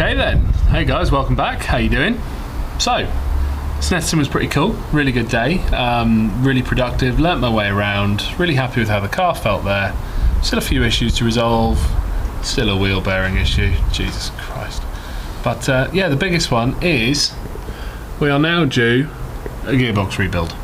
Okay then, hey guys, welcome back. How you doing? So, Snetterton was pretty cool, really good day, really productive, learnt my way around, really happy with how the car felt there. Still a few issues to resolve, still a wheel bearing issue, Jesus Christ. But yeah, the biggest one is we are now due a gearbox rebuild.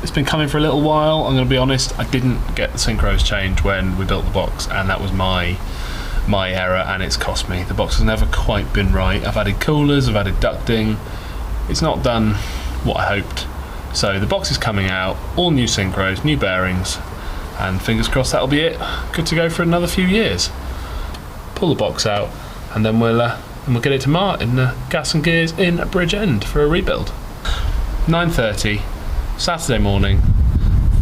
It's been coming for a little while. I'm going to be honest, I didn't get the synchros changed when we built the box, and that was my error, and it's cost me. The box has never quite been right. I've added coolers, I've added ducting. It's not done what I hoped. So the box is coming out, all new synchros, new bearings, and fingers crossed that'll be it. Good to go for another few years. Pull the box out, and then we'll get it to Martin, Gas and Gears in Bridgend for a rebuild. 9:30. Saturday morning,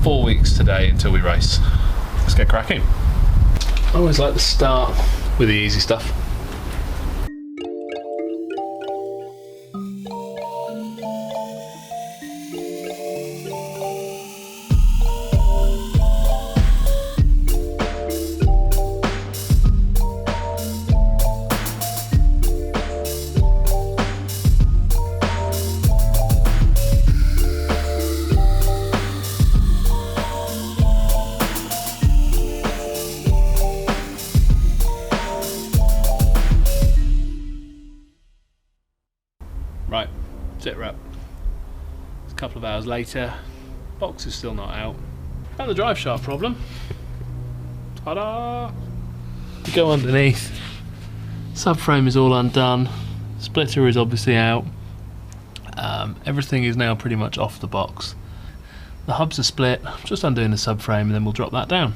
4 weeks today until we race. Let's get cracking. I always like to start with the easy stuff. Right, sit rep. It's a couple of hours later, box is still not out. And the drive shaft problem. Ta-da! You go underneath, subframe is all undone, splitter is obviously out. Everything is now pretty much off the box. The hubs are split, just undoing the subframe and then we'll drop that down.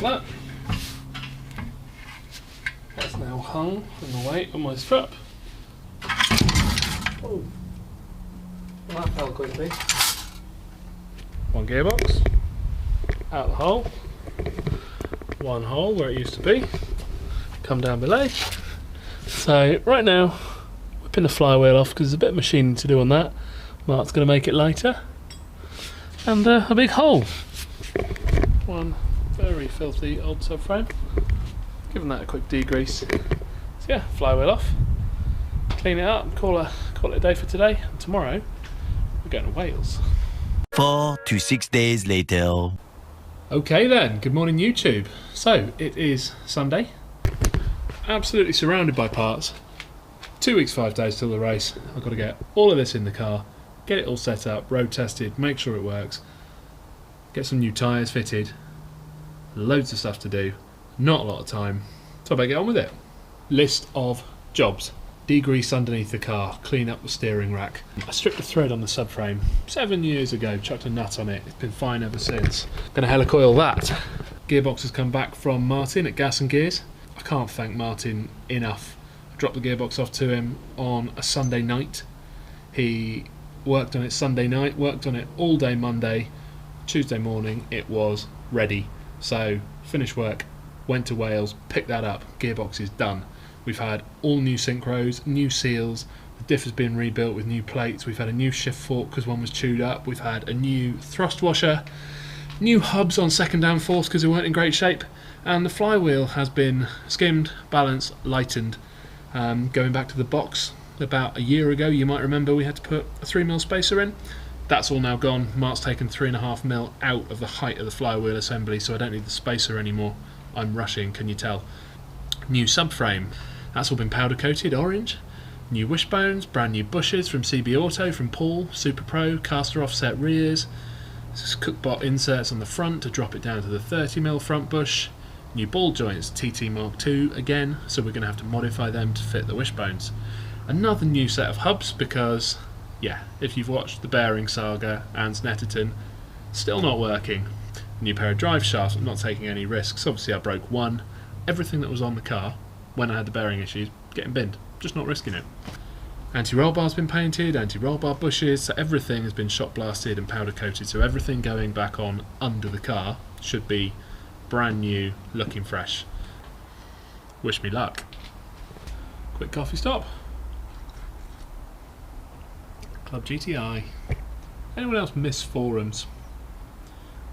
That. That's now hung from the weight on my strap. Oh, well, that fell quickly. One gearbox, out the hole, one hole where it used to be, come down below. So right now, whipping the flywheel off because there's a bit of machining to do on that. Mark's going to make it lighter. And a big hole. One very filthy old subframe. Giving that a quick degrease. So yeah, flywheel off, clean it up, call it a day for today. And tomorrow we're going to Wales. 4 to 6 days later. Okay then, good morning YouTube. So it is Sunday. Absolutely surrounded by parts. 2 weeks, 5 days till the race. I've got to get all of this in the car, get it all set up, road tested, make sure it works, get some new tyres fitted. Loads of stuff to do, not a lot of time, so I better get on with it. List of jobs. Degrease underneath the car, clean up the steering rack. I stripped the thread on the subframe 7 years ago, chucked a nut on it, it's been fine ever since. Gonna helicoil that. Gearbox has come back from Martin at Gas and Gears. I can't thank Martin enough. I dropped the gearbox off to him on a Sunday night. He worked on it Sunday night, worked on it all day Monday. Tuesday morning it was ready. So, finished work, went to Wales, picked that up, gearbox is done. We've had all new synchros, new seals, the diff has been rebuilt with new plates, we've had a new shift fork because one was chewed up, we've had a new thrust washer, new hubs on second downforce because they weren't in great shape, and the flywheel has been skimmed, balanced, lightened. Going back to the box, about a year ago you might remember we had to put a 3mm spacer in. That's all now gone. Mark's taken 3.5mm out of the height of the flywheel assembly, so I don't need the spacer anymore. I'm rushing, can you tell? New subframe. That's all been powder coated, orange. New wishbones, brand new bushes from CB Auto, from Paul, Super Pro, caster offset rears. Cookbot inserts on the front to drop it down to the 30mm front bush. New ball joints, TT Mark II again, so we're going to have to modify them to fit the wishbones. Another new set of hubs because, yeah, if you've watched the bearing saga and Snetterton, still not working. New pair of drive shafts, I'm not taking any risks. Obviously I broke one. Everything that was on the car when I had the bearing issues, getting binned. Just not risking it. Anti-roll bar's been painted, anti-roll bar bushes, so everything has been shot blasted and powder coated, so everything going back on under the car should be brand new, looking fresh. Wish me luck. Quick coffee stop. Club GTI. Anyone else miss forums?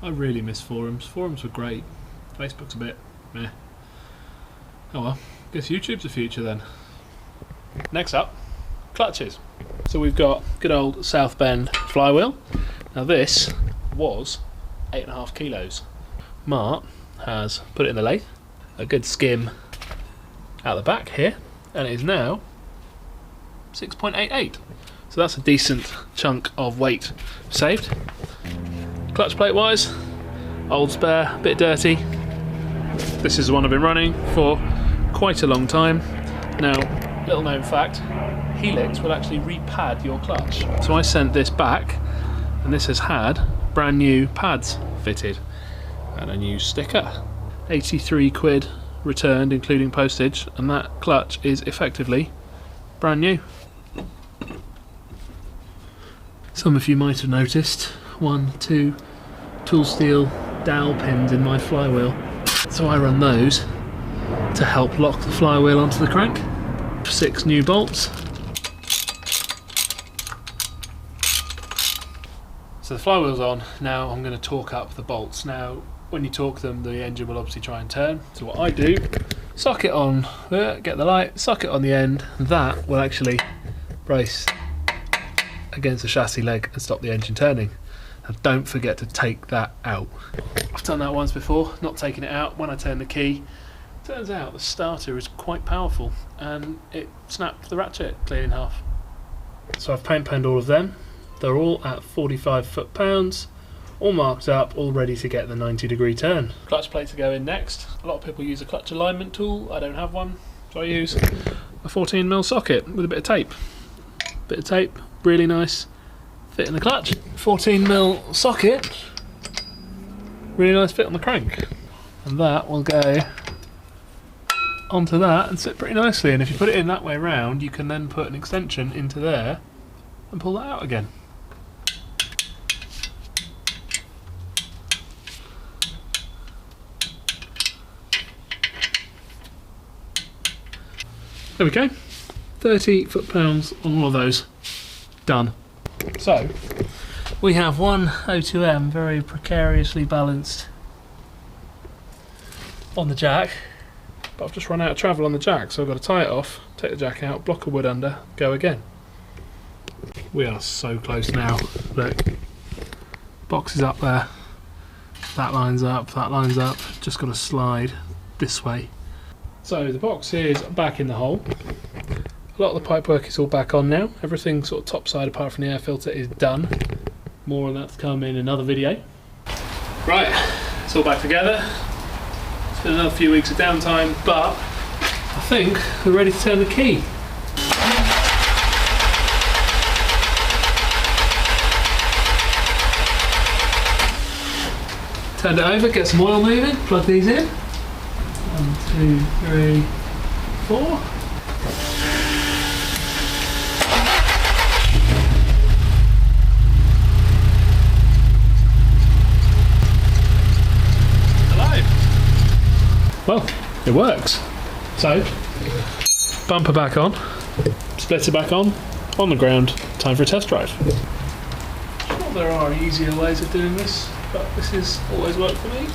I really miss forums. Forums were great. Facebook's a bit meh. Oh well, guess YouTube's the future then. Next up, clutches. So we've got good old South Bend flywheel. Now this was 8.5 kilos. Mart has put it in the lathe, a good skim out the back here, and it is now 6.88. So that's a decent chunk of weight saved. Clutch plate wise, old spare, a bit dirty. This is the one I've been running for quite a long time. Now, little known fact, Helix will actually repad your clutch. So I sent this back, and this has had brand new pads fitted and a new sticker. 83 quid returned, including postage, and that clutch is effectively brand new. Some of you might have noticed 1, 2 tool steel dowel pins in my flywheel. So I run those to help lock the flywheel onto the crank. 6 new bolts. So the flywheel's on, now I'm going to torque up the bolts. Now when you torque them, the engine will obviously try and turn. So what I do, socket on, get the light, socket on the end, that will actually brace against the chassis leg and stop the engine turning. And don't forget to take that out. I've done that once before, not taking it out. When I turn the key, turns out the starter is quite powerful and it snapped the ratchet clean in half. So I've paint penned all of them. They're all at 45 foot-pounds, all marked up, all ready to get the 90-degree turn. Clutch plates to go in next. A lot of people use a clutch alignment tool. I don't have one, so I use a 14mm socket with a bit of tape. Bit of tape, really nice fit in the clutch. 14mm socket, really nice fit on the crank. And that will go onto that and sit pretty nicely. And if you put it in that way round, you can then put an extension into there and pull that out again. There we go, 30 foot-pounds on all of those, done. So, we have one O2M very precariously balanced on the jack, but I've just run out of travel on the jack, so I've got to tie it off, take the jack out, block of wood under, go again. We are so close now, look, box is up there, that lines up, just got to slide this way. So the box is back in the hole. A lot of the pipework is all back on now. Everything sort of top side apart from the air filter is done. More on that to come in another video. Right, it's all back together. It's been another few weeks of downtime, but I think we're ready to turn the key. Turned it over, get some oil moving, plug these in. 1, 2, 3, 4. Hello. Well, it works. So, bumper back on, splitter back on the ground, time for a test drive. I'm sure there are easier ways of doing this, but this has always worked for me.